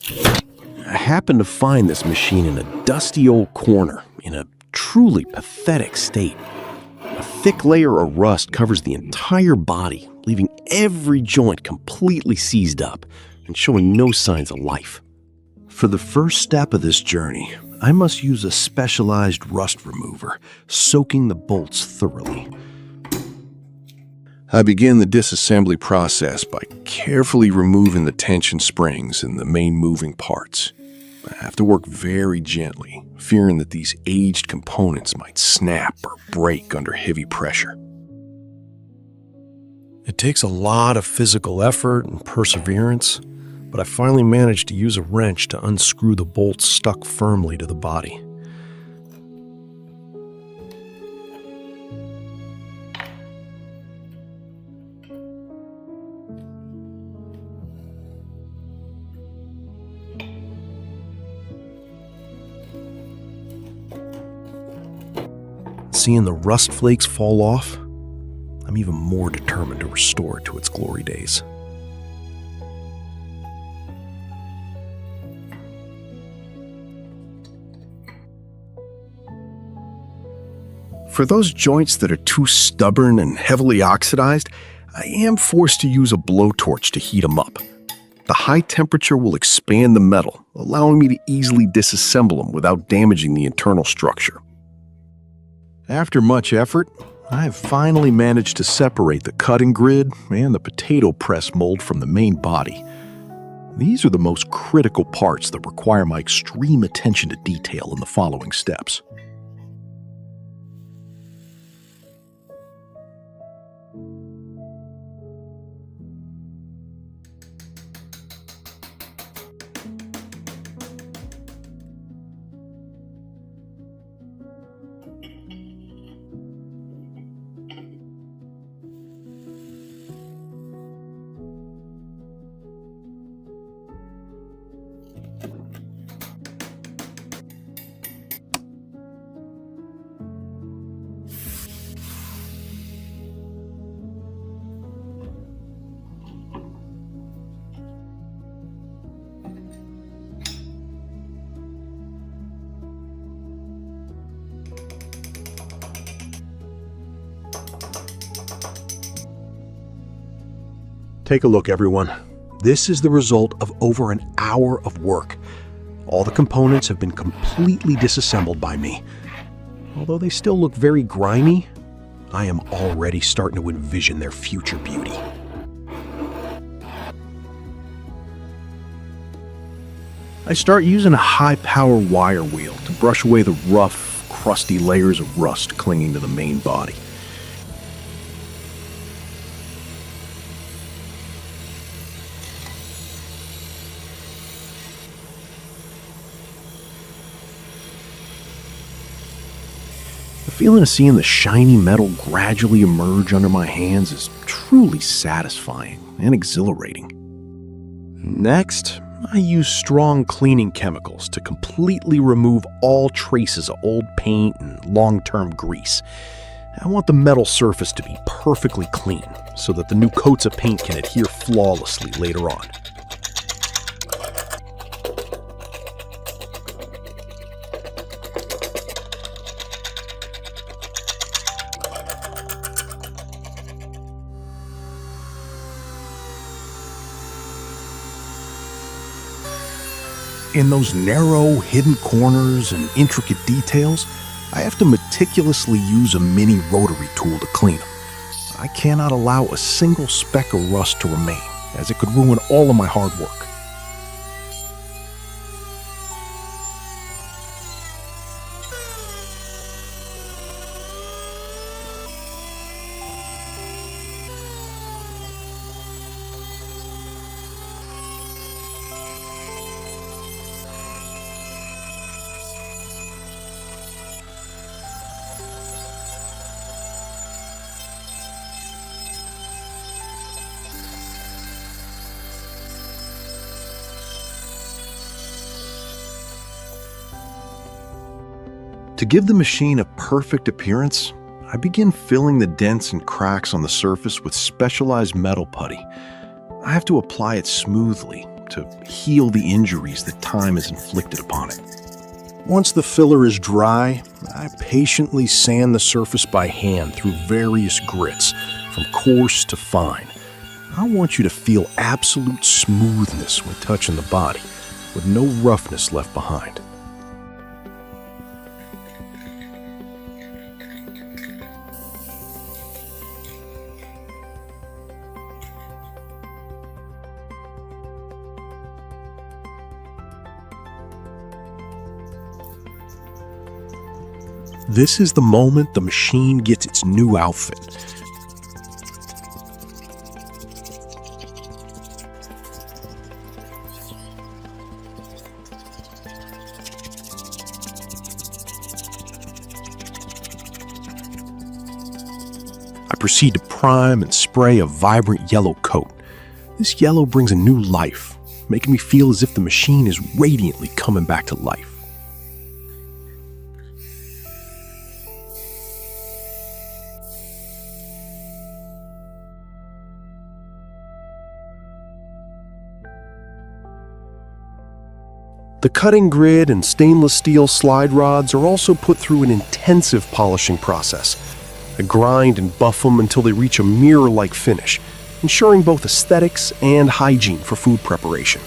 I happened to find this machine in a dusty old corner, in a truly pathetic state. A thick layer of rust covers the entire body, leaving every joint completely seized up and showing no signs of life. For the first step of this journey, I must use a specialized rust remover, soaking the bolts thoroughly. I begin the disassembly process by carefully removing the tension springs and the main moving parts. I have to work very gently, fearing that these aged components might snap or break under heavy pressure. It takes a lot of physical effort and perseverance, but I finally managed to use a wrench to unscrew the bolts stuck firmly to the body. Seeing the rust flakes fall off, I'm even more determined to restore it to its glory days. For those joints that are too stubborn and heavily oxidized, I am forced to use a blowtorch to heat them up. The high temperature will expand the metal, allowing me to easily disassemble them without damaging the internal structure. After much effort, I have finally managed to separate the cutting grid and the potato press mold from the main body. These are the most critical parts that require my extreme attention to detail in the following steps. Take a look, everyone. This is the result of over an hour of work. All the components have been completely disassembled by me. Although they still look very grimy, I am already starting to envision their future beauty. I start using a high-power wire wheel to brush away the rough, crusty layers of rust clinging to the main body. The feeling of seeing the shiny metal gradually emerge under my hands is truly satisfying and exhilarating. Next, I use strong cleaning chemicals to completely remove all traces of old paint and long-term grease. I want the metal surface to be perfectly clean so that the new coats of paint can adhere flawlessly later on. In those narrow, hidden corners and intricate details, I have to meticulously use a mini rotary tool to clean them. I cannot allow a single speck of rust to remain, as it could ruin all of my hard work. To give the machine a perfect appearance, I begin filling the dents and cracks on the surface with specialized metal putty. I have to apply it smoothly, to heal the injuries that time has inflicted upon it. Once the filler is dry, I patiently sand the surface by hand through various grits, from coarse to fine. I want you to feel absolute smoothness when touching the body, with no roughness left behind. This is the moment the machine gets its new outfit. I proceed to prime and spray a vibrant yellow coat. This yellow brings a new life, making me feel as if the machine is radiantly coming back to life. The cutting grid and stainless steel slide rods are also put through an intensive polishing process. I grind and buff them until they reach a mirror-like finish, ensuring both aesthetics and hygiene for food preparation.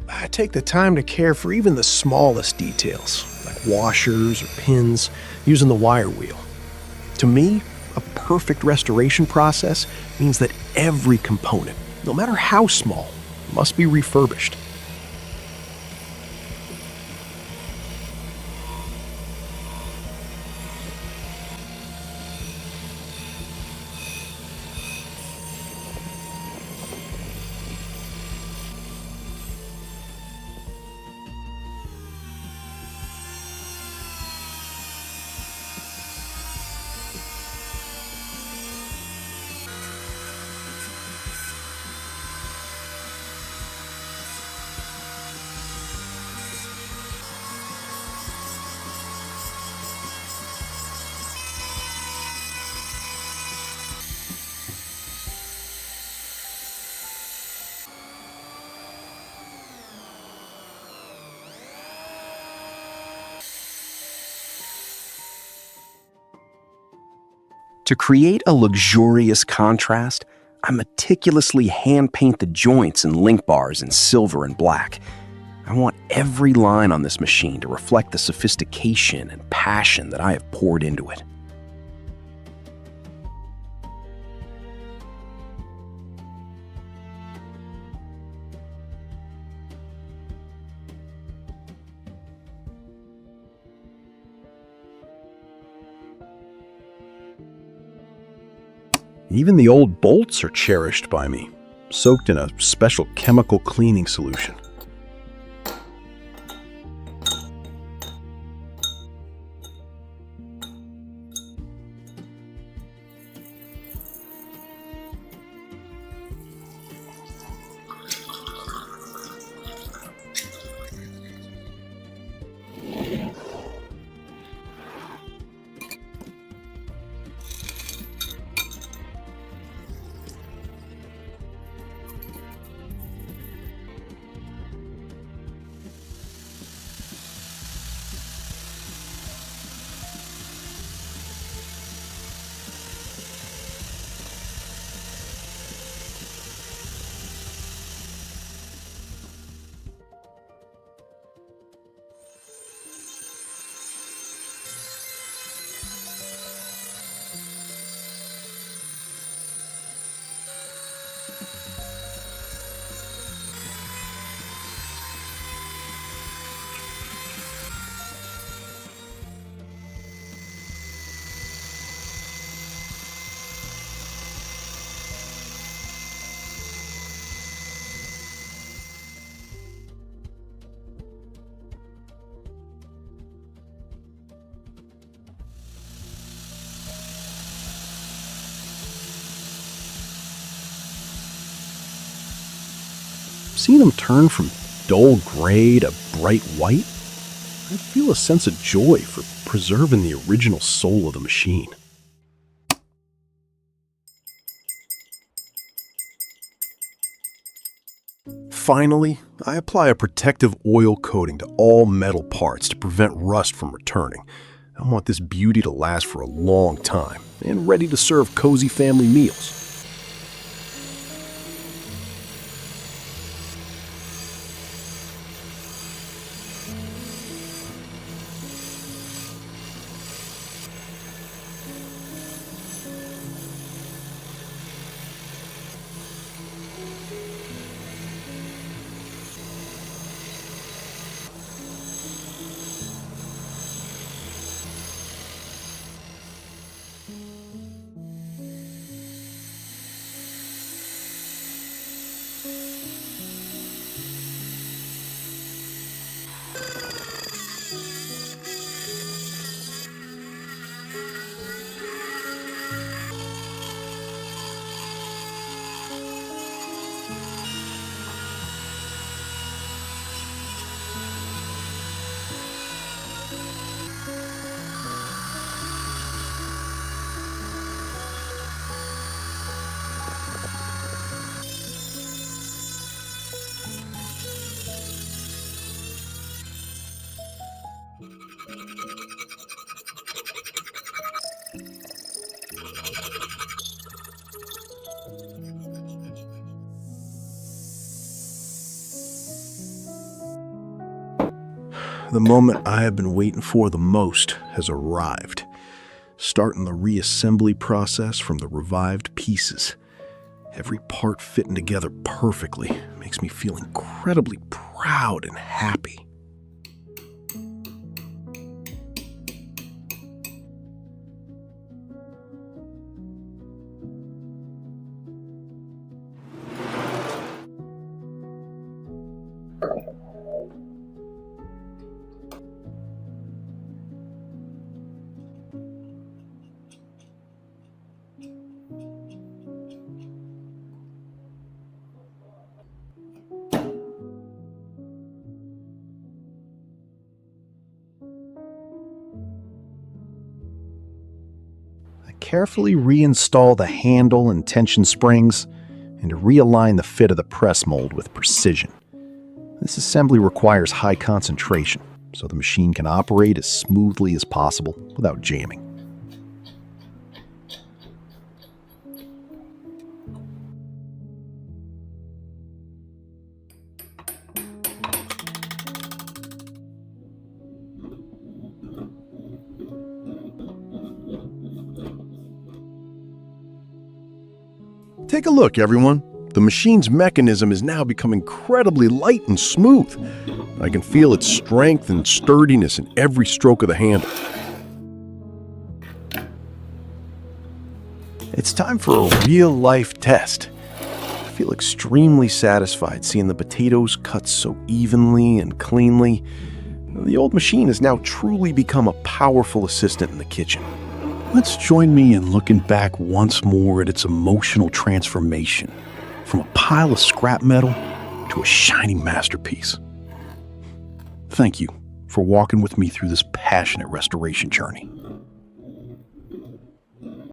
I take the time to care for even the smallest details, like washers or pins, using the wire wheel. To me, a perfect restoration process means that every component, no matter how small, must be refurbished. To create a luxurious contrast, I meticulously hand-paint the joints and link bars in silver and black. I want every line on this machine to reflect the sophistication and passion that I have poured into it. Even the old bolts are cherished by me, soaked in a special chemical cleaning solution. Seeing them turn from dull gray to bright white, I feel a sense of joy for preserving the original soul of the machine. Finally, I apply a protective oil coating to all metal parts to prevent rust from returning. I want this beauty to last for a long time and ready to serve cozy family meals. The moment I have been waiting for the most has arrived, starting the reassembly process from the revived pieces. Every part fitting together perfectly makes me feel incredibly proud and happy. Carefully reinstall the handle and tension springs and realign the fit of the press mold with precision. This assembly requires high concentration, so the machine can operate as smoothly as possible without jamming. Take a look, everyone. The machine's mechanism is now becoming incredibly light and smooth. I can feel its strength and sturdiness in every stroke of the handle. It's time for a real-life test. I feel extremely satisfied seeing the potatoes cut so evenly and cleanly. The old machine has now truly become a powerful assistant in the kitchen. Let's join me in looking back once more at its emotional transformation from a pile of scrap metal to a shining masterpiece. Thank you for walking with me through this passionate restoration journey.